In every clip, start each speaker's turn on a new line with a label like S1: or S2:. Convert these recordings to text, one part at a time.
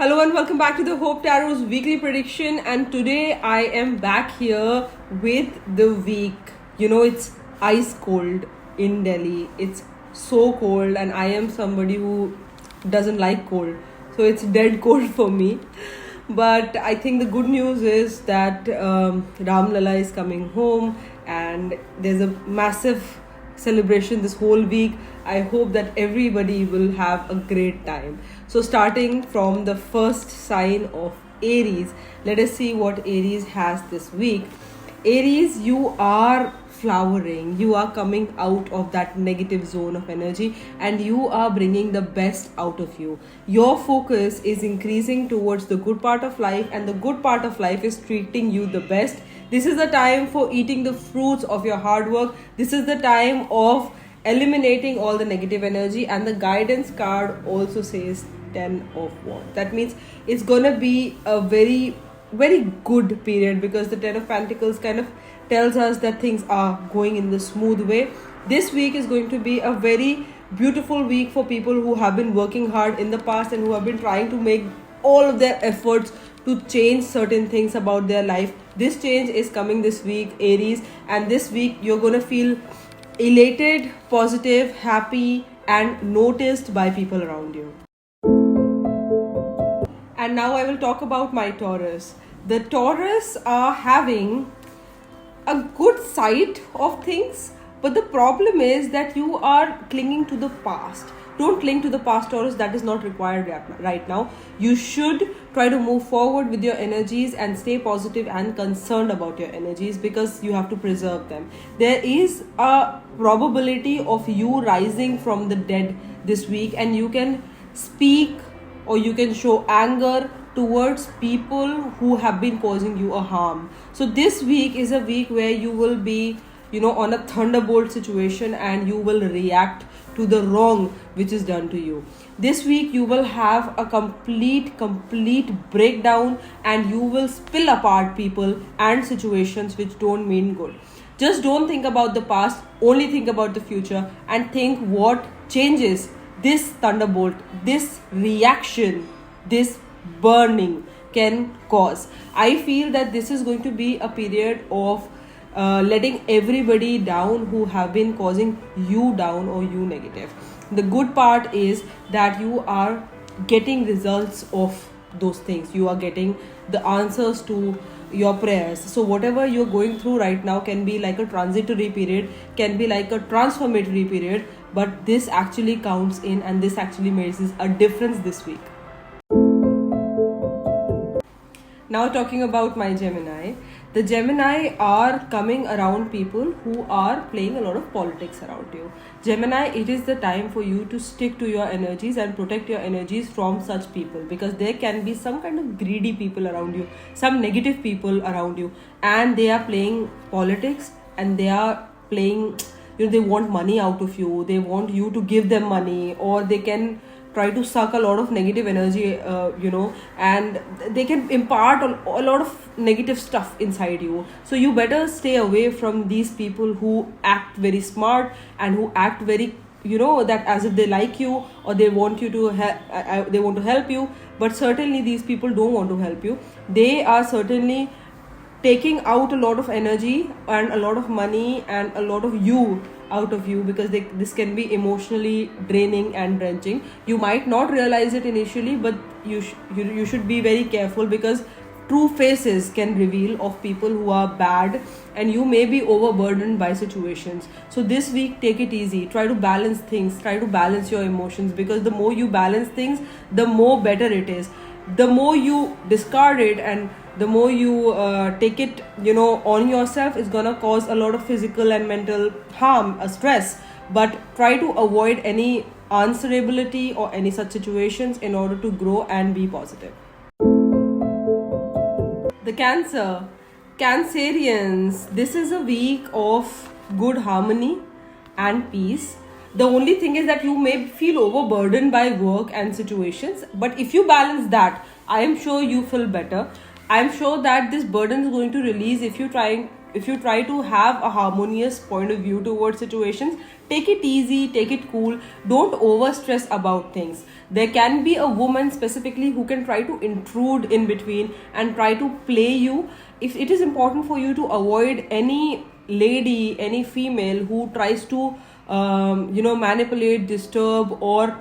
S1: Hello and welcome back to the Hope Tarot's weekly prediction, and today I am back here with the week. It's ice cold in Delhi. It's so cold and I am somebody who doesn't like cold. So it's dead cold for me. But I think the good news is that Ram Lala is coming home and there's a massive celebration this whole week. I hope that everybody will have a great time. So starting from the first sign of Aries, let us see what Aries has this week. Aries, you are flowering. You are coming out of that negative zone of energy and you are bringing the best out of you. Your focus is increasing towards the good part of life, and the good part of life is treating you the best. This is the time for eating the fruits of your hard work. This is the time of eliminating all the negative energy, and the guidance card also says 10 of Wands. That means it's gonna be a very good period, because the 10 of Pentacles kind of tells us that things are going in the smooth way. This week is going to be a very beautiful week for people who have been working hard in the past and who have been trying to make all of their efforts to change certain things about their life. This change is coming this week, Aries, and this week you're going to feel elated, positive, happy, and noticed by people around you. And now I will talk about my Taurus. The Taurus are having a good sight of things, but the problem is that you are clinging to the past. Don't cling to the past, Taurus. That is not required right now. You should try to move forward with your energies and stay positive and concerned about your energies, because you have to preserve them. There is a probability of you rising from the dead this week, and you can speak or you can show anger towards people who have been causing you a harm. So this week is a week where you will be on a thunderbolt situation, and you will react to the wrong which is done to you. This week you will have a complete breakdown, and you will spill apart people and situations which don't mean good. Just don't think about the past, only think about the future, and think what changes this thunderbolt, this reaction, this burning can cause. I feel that this is going to be a period of letting everybody down who have been causing you down or you negative. The good part is that you are getting results of those things. You are getting the answers to your prayers. So whatever you're going through right now can be like a transitory period, can be like a transformatory period, but this actually counts in, and this actually makes a difference this week. Now talking about my Gemini. The Gemini are coming around people who are playing a lot of politics around you. Gemini, it is the time for you to stick to your energies and protect your energies from such people, because there can be some kind of greedy people around you, some negative people around you, and they are playing politics, and they are playing, they want money out of you, they want you to give them money, or they can try to suck a lot of negative energy, and they can impart a lot of negative stuff inside you. So you better stay away from these people who act very smart and who act very, that as if they like you or they want you to they want to help you. But certainly these people don't want to help you. They are certainly taking out a lot of energy and a lot of money and a lot of you out of you, because this can be emotionally draining and drenching. You might not realize it initially, but you should be very careful, because true faces can reveal of people who are bad, and you may be overburdened by situations. So this week, take it easy. Try to balance things. Try to balance your emotions, because the more you balance things, the more better it is. The more you discard it and the more you take it on yourself, is gonna cause a lot of physical and mental harm, stress. But try to avoid any answerability or any such situations in order to grow and be positive. The Cancerians, this is a week of good harmony and peace. The only thing is that you may feel overburdened by work and situations, but if you balance that, I am sure you feel better. I am sure that this burden is going to release if you try to have a harmonious point of view towards situations. Take it easy, take it cool. Don't over stress about things. There can be a woman specifically who can try to intrude in between and try to play you. If it is important for you to avoid any lady, any female who tries to manipulate, disturb, or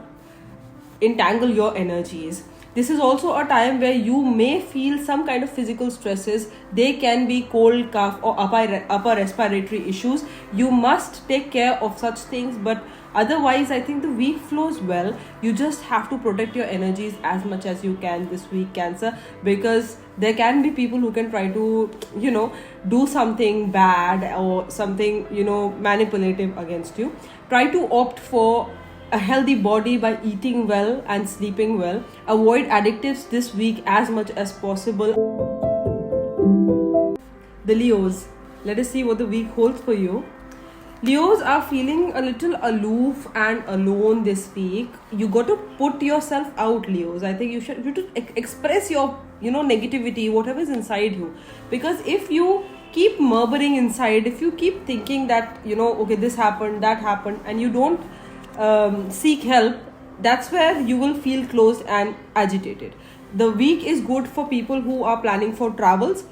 S1: entangle your energies. This is also a time where you may feel some kind of physical stresses. They can be cold, cough, or upper respiratory issues. You must take care of such things, but otherwise I think the week flows well. You just have to protect your energies as much as you can this week, Cancer, because there can be people who can try to do something bad or something manipulative against you. Try to opt for a healthy body by eating well and sleeping well. Avoid additives this week as much as possible. The Leos, let us see what the week holds for you. Leos are feeling a little aloof and alone this week. You got to put yourself out, Leos. I think you should express your negativity, whatever is inside you, because if you keep murmuring inside, if you keep thinking that okay, this happened, that happened, and you don't seek help, that's where you will feel closed and agitated. The week is good for people who are planning for travels.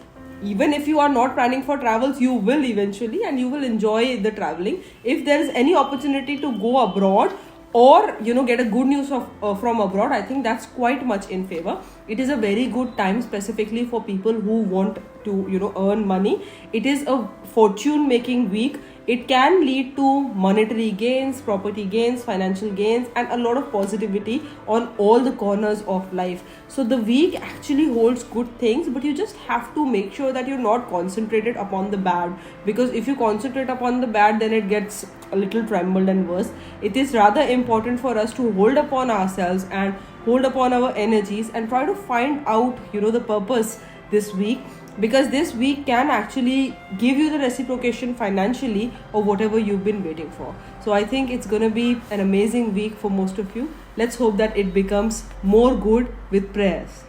S1: Even if you are not planning for travels, you will eventually, and you will enjoy the traveling. If there is any opportunity to go abroad or get a good news from abroad, I think that's quite much in favor. It is a very good time specifically for people who want to earn money. It is a fortune making week. It can lead to monetary gains, property gains, financial gains, and a lot of positivity on all the corners of life. So the week actually holds good things, but you just have to make sure that you're not concentrated upon the bad, because if you concentrate upon the bad, then it gets a little trembled and worse. It is rather important for us to hold upon ourselves and hold upon our energies and try to find out the purpose this week, because this week can actually give you the reciprocation financially of whatever you've been waiting for. So I think it's going to be an amazing week for most of you. Let's hope that it becomes more good with prayers.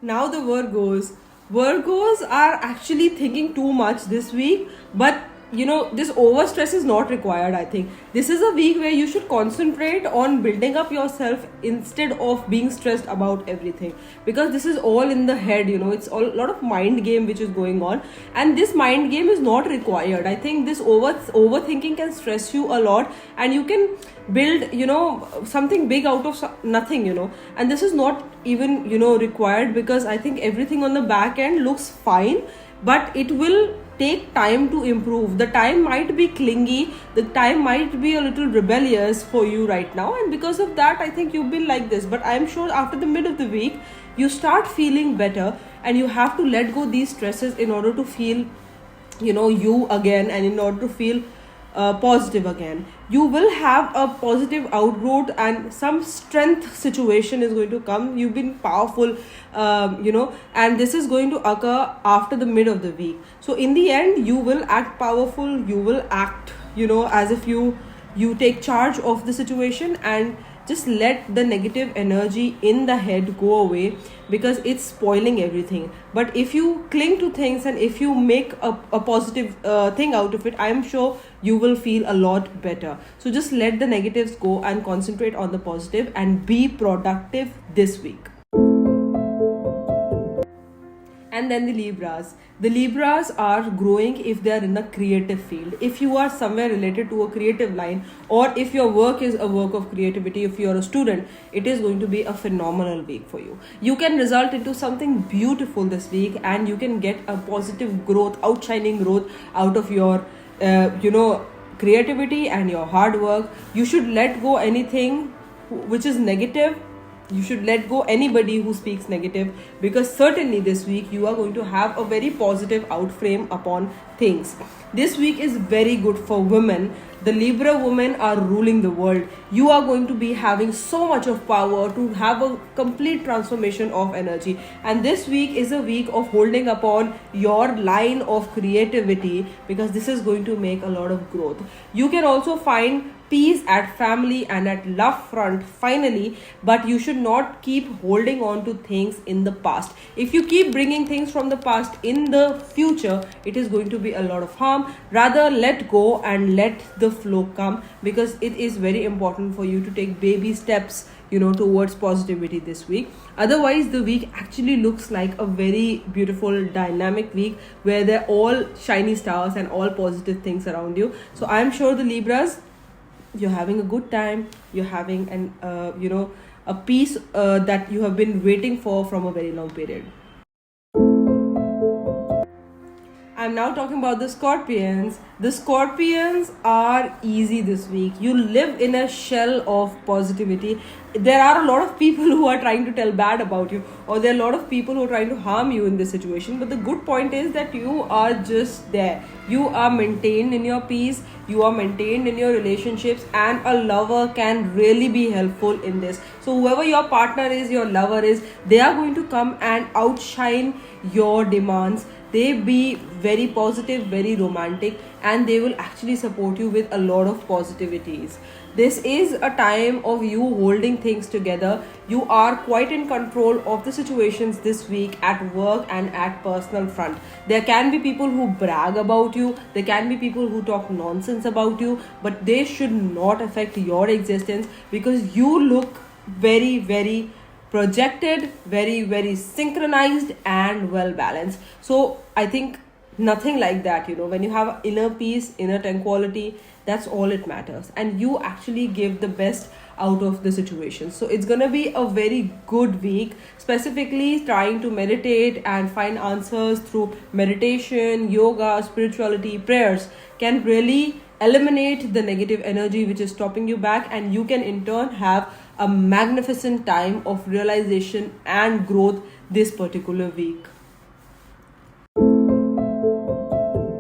S1: Now the Virgos. Virgos are actually thinking too much this week, but this overstress is not required. I think this is a week where you should concentrate on building up yourself instead of being stressed about everything, because this is all in the head. It's a lot of mind game which is going on, and this mind game is not required. I think this overthinking can stress you a lot, and you can build something big out of nothing, and this is not even required, because I think everything on the back end looks fine, but it will take time to improve. The time might be clingy, the time might be a little rebellious for you right now, and because of that I think you've been like this. But I'm sure after the mid of the week you start feeling better, and you have to let go these stresses in order to feel you again, and in order to feel positive again. You will have a positive outgrowth, and some strength situation is going to come. You've been powerful, and this is going to occur after the mid of the week. So in the end you will act powerful, you will act as if you take charge of the situation, and just let the negative energy in the head go away, because it's spoiling everything. But if you cling to things and if you make a positive thing out of it, I'm sure you will feel a lot better. So just let the negatives go and concentrate on the positive and be productive this week. And then the Libras. The Libras are growing if they are in a creative field. If you are somewhere related to a creative line, or if your work is a work of creativity, if you are a student, it is going to be a phenomenal week for you. You can result into something beautiful this week, and you can get a positive growth, outshining growth out of your creativity and your hard work. You should let go anything which is negative. You should let go anybody who speaks negative, because certainly this week you are going to have a very positive outframe upon things. This week is very good for women. The Libra women are ruling the world. You are going to be having so much of power to have a complete transformation of energy. And this week is a week of holding upon your line of creativity, because this is going to make a lot of growth. You can also find peace at family and at love front finally, but you should not keep holding on to things in the past. If you keep bringing things from the past in the future, it is going to be a lot of harm. Rather, let go and let the flow come, because it is very important for you to take baby steps, towards positivity this week. Otherwise, the week actually looks like a very beautiful dynamic week where they're all shiny stars and all positive things around you. So I'm sure the Libras, you're having a good time, you're having a peace that you have been waiting for from a very long period. I'm now talking about the Scorpions. The Scorpions are easy this week. You live in a shell of positivity. There are a lot of people who are trying to tell bad about you, or there are a lot of people who are trying to harm you in this situation. But the good point is that you are just there. You are maintained in your peace, you are maintained in your relationships, and a lover can really be helpful in this. So whoever your partner is, your lover is, they are going to come and outshine your demands. They be very positive, very romantic, and they will actually support you with a lot of positivities. This is a time of you holding things together. You are quite in control of the situations this week at work and at personal front. There can be people who brag about you, there can be people who talk nonsense about you, but they should not affect your existence, because you look very, very projected, very, very synchronized and well balanced. So I think nothing like that, when you have inner peace, inner tranquility, that's all it matters, and you actually give the best out of the situation. So it's gonna be a very good week. Specifically, trying to meditate and find answers through meditation, yoga, spirituality, prayers can really eliminate the negative energy which is stopping you back, and you can in turn have a magnificent time of realization and growth this particular week.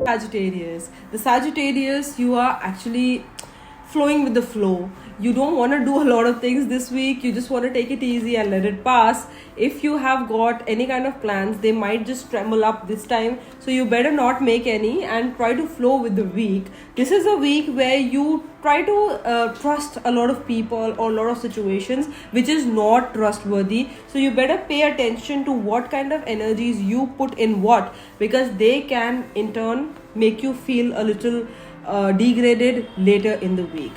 S1: Sagittarius. The Sagittarius, you are actually flowing with the flow. You don't want to do a lot of things this week. You just want to take it easy and let it pass. If you have got any kind of plans, they might just tremble up this time. So you better not make any and try to flow with the week. This is a week where you try to trust a lot of people or a lot of situations which is not trustworthy. So you better pay attention to what kind of energies you put in what, because they can in turn make you feel a little degraded later in the week.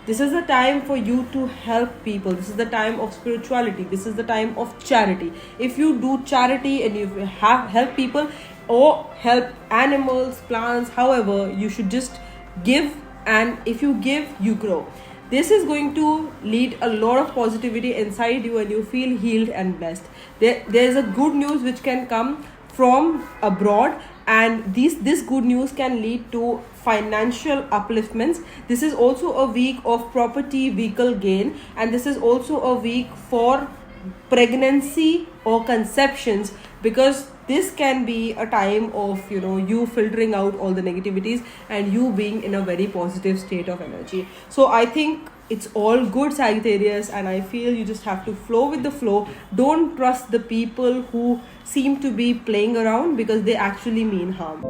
S1: This is the time for you to help people. This is the time of spirituality. This is the time of charity. If you do charity and you have help people or help animals, plants, however, you should just give, and if you give, you grow. This is going to lead a lot of positivity inside you, and you feel healed and blessed. There is a good news which can come from abroad, and this good news can lead to financial upliftments. This is also a week of property vehicle gain, and this is also a week for pregnancy or conceptions, because this can be a time of you filtering out all the negativities and you being in a very positive state of energy. So I think it's all good, Sagittarius, and I feel you just have to flow with the flow. Don't trust the people who seem to be playing around, because they actually mean harm.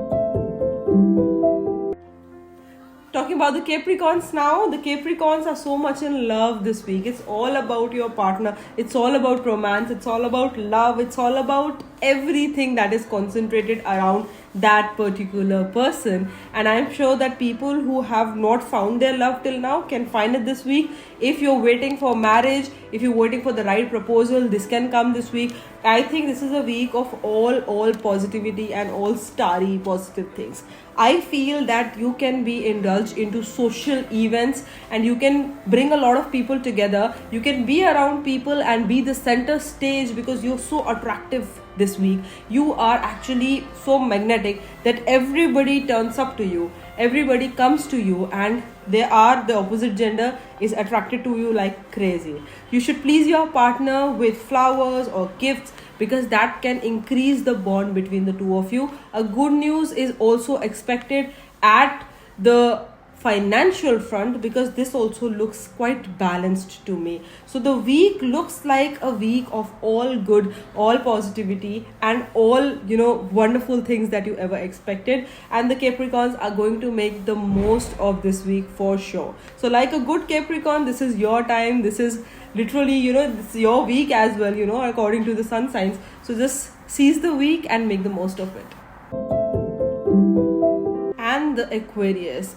S1: Talking about the Capricorns now, the Capricorns are so much in love this week. It's all about your partner. It's all about romance. It's all about love. It's all about everything that is concentrated around that particular person. And I'm sure that people who have not found their love till now can find it this week. If you're waiting for marriage, if you're waiting for the right proposal, this can come this week. I think this is a week of all positivity and all starry positive things. I feel that you can be indulged into social events and you can bring a lot of people together. You can be around people and be the center stage because you're so attractive this week. You are actually so magnetic that everybody turns up to you. Everybody comes to you, and the opposite gender is attracted to you like crazy. You should please your partner with flowers or gifts, because that can increase the bond between the two of you. A good news is also expected at the financial front, because this also looks quite balanced to me. So the week looks like a week of all good, all positivity, and all, wonderful things that you ever expected. And the Capricorns are going to make the most of this week for sure. So like a good Capricorn, this is your time. This is literally, it's your week as well, according to the sun signs. So just seize the week and make the most of it. And the Aquarius,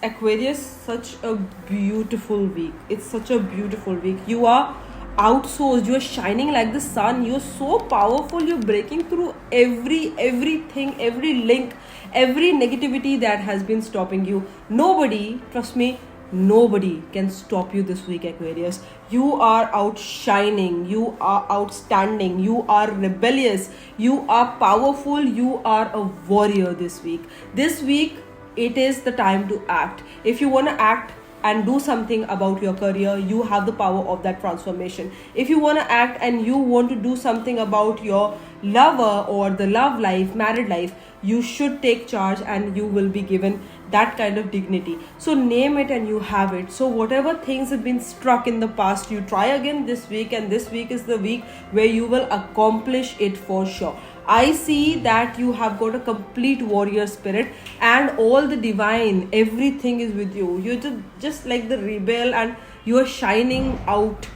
S1: such a beautiful week. It's such a beautiful week. You are outsourced, you are shining like the sun, you're so powerful, you're breaking through everything, every link, every negativity that has been stopping you. Nobody, trust me, nobody can stop you this week, Aquarius. You are outshining, you are outstanding, you are rebellious, you are powerful, you are a warrior this week. This week, it is the time to act. If you want to act and do something about your career, you have the power of that transformation. If you want to act and you want to do something about your lover or the love life, married life, you should take charge and you will be given that kind of dignity. So name it and you have it. So whatever things have been struck in the past, you try again this week, and this week is the week where you will accomplish it for sure. I see that you have got a complete warrior spirit and all the divine, everything is with you. You're just like the rebel, and you are shining out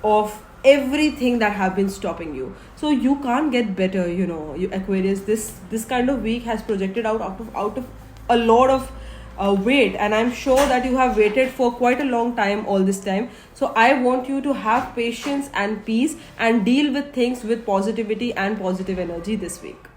S1: of everything that have been stopping you. So you can't get better, you Aquarius. This kind of week has projected out of a lot of weight, and I'm sure that you have waited for quite a long time all this time. So I want you to have patience and peace and deal with things with positivity and positive energy this week.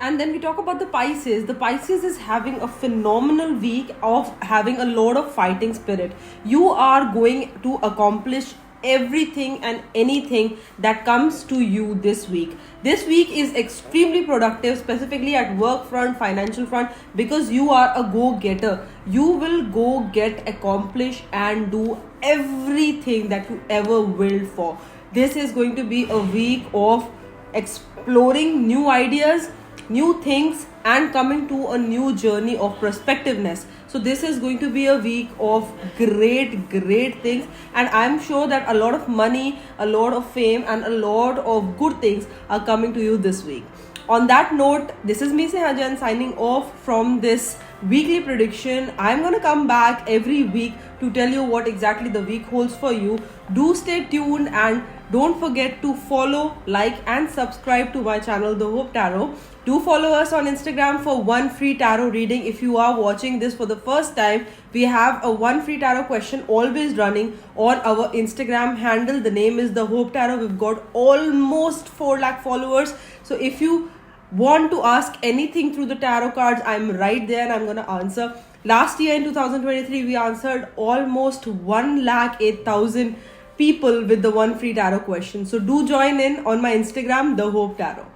S1: And then we talk about the Pisces. The Pisces is having a phenomenal week of having a lot of fighting spirit. You are going to accomplish everything and anything that comes to you this week. This week is extremely productive, specifically at work front, financial front, because you are a go-getter. You will go get, accomplish, and do everything that you ever willed for. This is going to be a week of exploring new ideas, new things, and coming to a new journey of prospectiveness. So this is going to be a week of great things, and I'm sure that a lot of money, a lot of fame, and a lot of good things are coming to you this week. On that note, this is me, Sehajan, signing off from this weekly prediction. I'm going to come back every week to tell you what exactly the week holds for you. Do stay tuned, and don't forget to follow, like, and subscribe to my channel, The Hope Tarot. Do follow us on Instagram for one free tarot reading. If you are watching this for the first time, we have a one free tarot question always running on our Instagram handle. The name is The Hope Tarot. We've got almost 4 lakh followers. So if you want to ask anything through the tarot cards, I'm right there and I'm going to answer. Last year in 2023, we answered almost 1,08,000 people with the one free tarot question. So do join in on my Instagram, The Hope Tarot.